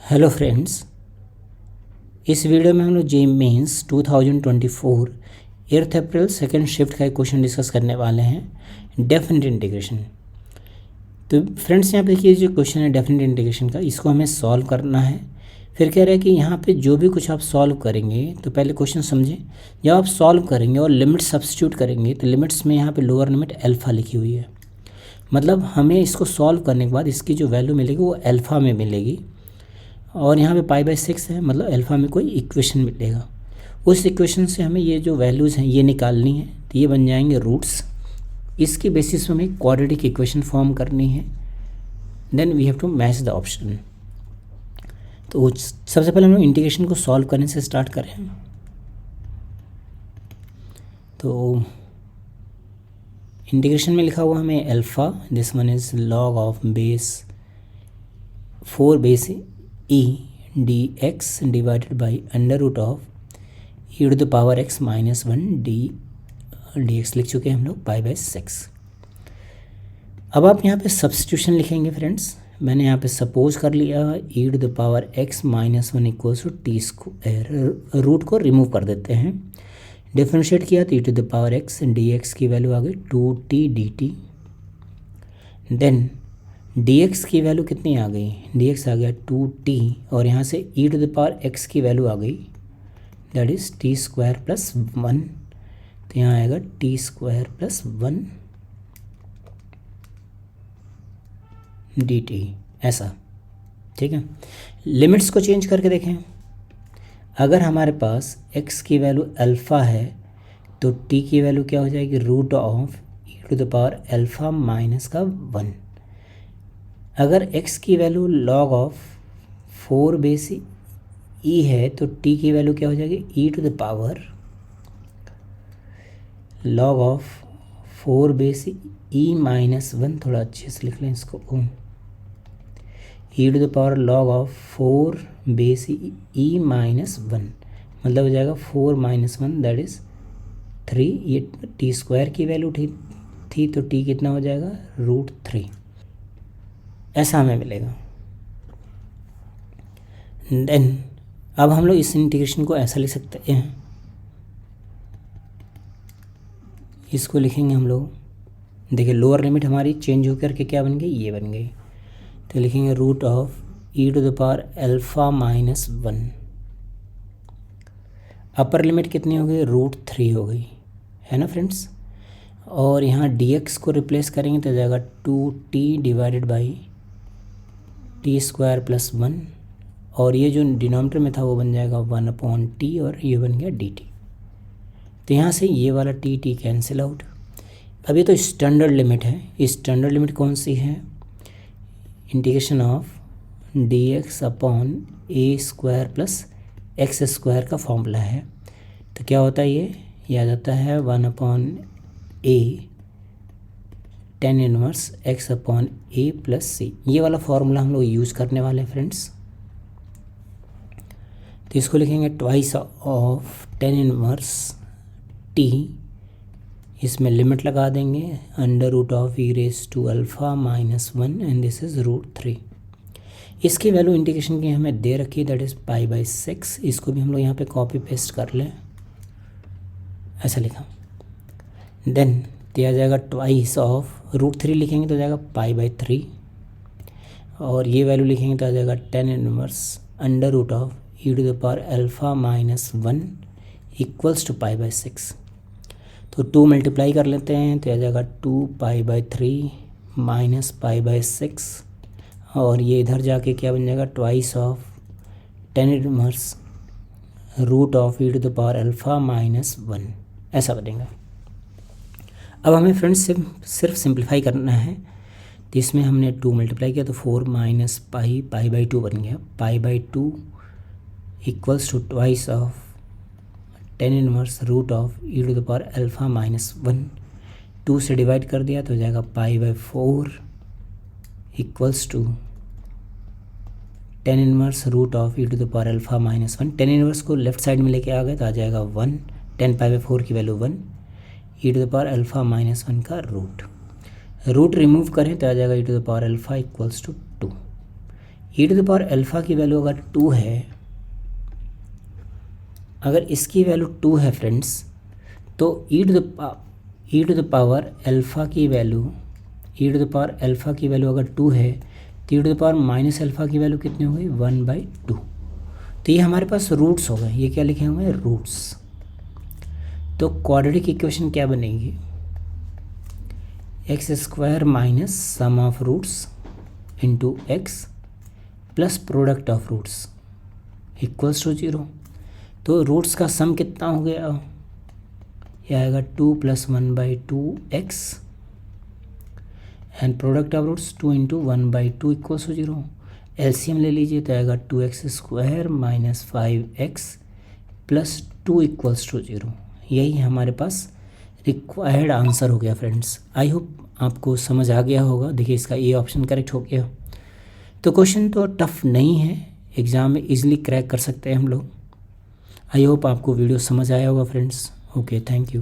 Hello friends, इस video में हम लोग JEE Mains 2024 8 April second shift का एक क्वेश्चन डिस्कस करने वाले हैं, डेफिनेट इंटीग्रेशन। तो फ्रेंड्स यहाँ पे देखिए जो क्वेश्चन है डेफिनेट इंटीग्रेशन का, इसको हमें सॉल्व करना है। फिर कह रहा है कि यहाँ पे जो भी कुछ आप सॉल्व करेंगे तो पहले क्वेश्चन समझें। जब आप सॉल्व करेंगे और लिमिट सब्स्टिट्यूट करेंगे तो लिमिट्स में यहाँ पे लोअर लिमिट अल्फ़ा लिखी हुई है, मतलब हमें इसको सॉल्व करने के बाद इसकी जो वैल्यू मिलेगी वो अल्फ़ा में मिलेगी। और यहाँ पे π/6 है, मतलब अल्फ़ा में कोई इक्वेशन मिलेगा। उस इक्वेशन से हमें ये जो वैल्यूज़ हैं ये निकालनी है, तो ये बन जाएंगे रूट्स। इसके बेसिस पे हमें क्वाड्रेटिक इक्वेशन फॉर्म करनी है। Then we have to match the option. तो सबसे पहले हम लोग इंटीग्रेशन को सॉल्व करने से स्टार्ट करें। तो इंटीग्रेशन में लिखा हुआ हमें alpha, this one is log of base 4 base e dx divided by under root of e to the power x minus 1 dx लिख चुके हैं हम लोग π/6। अब आप यहाँ पे सब्स्टिट्यूशन लिखेंगे फ्रेंड्स। मैंने यहाँ पे सपोज कर लिया e to the power x minus 1 equals to t square. Root को रिमूव कर देते हैं, डिफरेंशिएट किया तो e to the power x dx की वैल्यू आ गई 2t dt। देन dx की वैल्यू कितनी आ गई, dx आ गया 2t, और यहाँ से e to the power x की वैल्यू आ गई that is t square plus 1। तो यहाँ आएगा टी स्क्वायर प्लस 1 dt, ऐसा। ठीक है, लिमिट्स को चेंज करके देखें। अगर हमारे पास x की वैल्यू अल्फ़ा है तो t की वैल्यू क्या हो जाएगी, root of e to the power alpha minus का 1। अगर x की value log of 4 base e है तो t की वैल्यू क्या हो जाएगी, e to the power log of 4 base e minus 1। थोड़ा अच्छे से लिख लें इसको, e to the power log of 4 base e minus 1, मतलब हो जाएगा 4 माइनस 1 दैट इज़ 3। ये टी स्क्वायर की वैल्यू थी तो t कितना हो जाएगा, √3, ऐसा हमें मिलेगा। देन अब हम लोग इस इंटीग्रेशन को ऐसा लिख सकते हैं, इसको लिखेंगे हम लोग। देखिए लोअर लिमिट हमारी चेंज होकर के क्या बन गई, ये बन गई। तो लिखेंगे root of e to the power alpha minus 1। Upper limit कितनी हो गई, √3 हो गई, है ना फ्रेंड्स। और यहाँ dx को रिप्लेस करेंगे तो जाएगा 2t divided by T square plus 1, और ये जो डिनोमिनेटर में था वो बन जाएगा 1/t, और ये बन गया dt। तो यहाँ से ये वाला t कैंसिल आउट। अब ये तो स्टैंडर्ड लिमिट है। स्टैंडर्ड लिमिट कौन सी है, integration of dx upon a square plus x square का फॉर्मूला है। तो क्या होता है, ये आ जाता है 1/a tan inverse x upon a plus c। ये वाला फॉर्मूला हम लोग यूज़ करने वाले हैं फ्रेंड्स। तो इसको लिखेंगे twice of tan inverse t, इसमें लिमिट लगा देंगे under root of e raise to alpha minus 1 and this is √3। इसकी वैल्यू इंटीग्रेशन की हमें दे रखी है दैट इज़ π/6। इसको भी हम लोग यहाँ पे कॉपी पेस्ट कर लें, ऐसा लिखा। देन दिया जाएगा ट्वाइस ऑफ √3 लिखेंगे तो आ जाएगा π/3, और ये वैल्यू लिखेंगे तो आ जाएगा tan inverse under root of e to the power alpha minus 1 equals to π/6। तो 2 मल्टीप्लाई कर लेते हैं तो आ जाएगा 2π/3 माइनस π/6, और ये इधर जाके क्या बन जाएगा, twice of tan inverse root of e to the power alpha minus 1, ऐसा बनेगा। अब हमें फ्रेंड्स सिर्फ सिंप्लीफाई करना है। तो इसमें हमने 2 मल्टीप्लाई किया तो 4 माइनस π/2 बन गया। π/2 equals to twice of tan inverse root of e to the power alpha minus 1। 2 से डिवाइड कर दिया तो हो जाएगा π/4 equals to tan inverse root of e to the power alpha minus 1। tan inverse को लेफ्ट साइड में लेके आ गए तो आ जाएगा 1, tan π/4 की value 1, e to the power alpha minus 1 का रूट रिमूव करें तो आ जाएगा e to the power alpha equals to 2। E to the power alpha की वैल्यू अगर 2 है, अगर इसकी वैल्यू 2 है फ्रेंड्स, तो E to the power alpha की वैल्यू अगर 2 है तो E to the power minus alpha की वैल्यू कितनी हो गई 1/2। तो ये हमारे पास रूट्स हो गए, ये क्या लिखे हुए हैं रूट्स। तो क्वाड्रेटिक इक्वेशन क्या बनेगी, x² minus sum of roots into x plus product of roots equals to 0। तो रूट्स का सम कितना हो गया, यह आएगा 2 + 1/2x and product of roots 2 × 1/2 equals to 0। LCM ले लीजिए तो आएगा 2x² minus 5x plus 2 equals to 0। यही हमारे पास रिक्वायर्ड आंसर हो गया फ्रेंड्स। आई होप आपको समझ आ गया होगा। देखिए इसका ए ऑप्शन करेक्ट हो गया। तो क्वेश्चन तो टफ नहीं है, एग्ज़ाम में इजीली क्रैक कर सकते हैं हम लोग। आई होप आपको वीडियो समझ आया होगा फ्रेंड्स। Okay, thank you.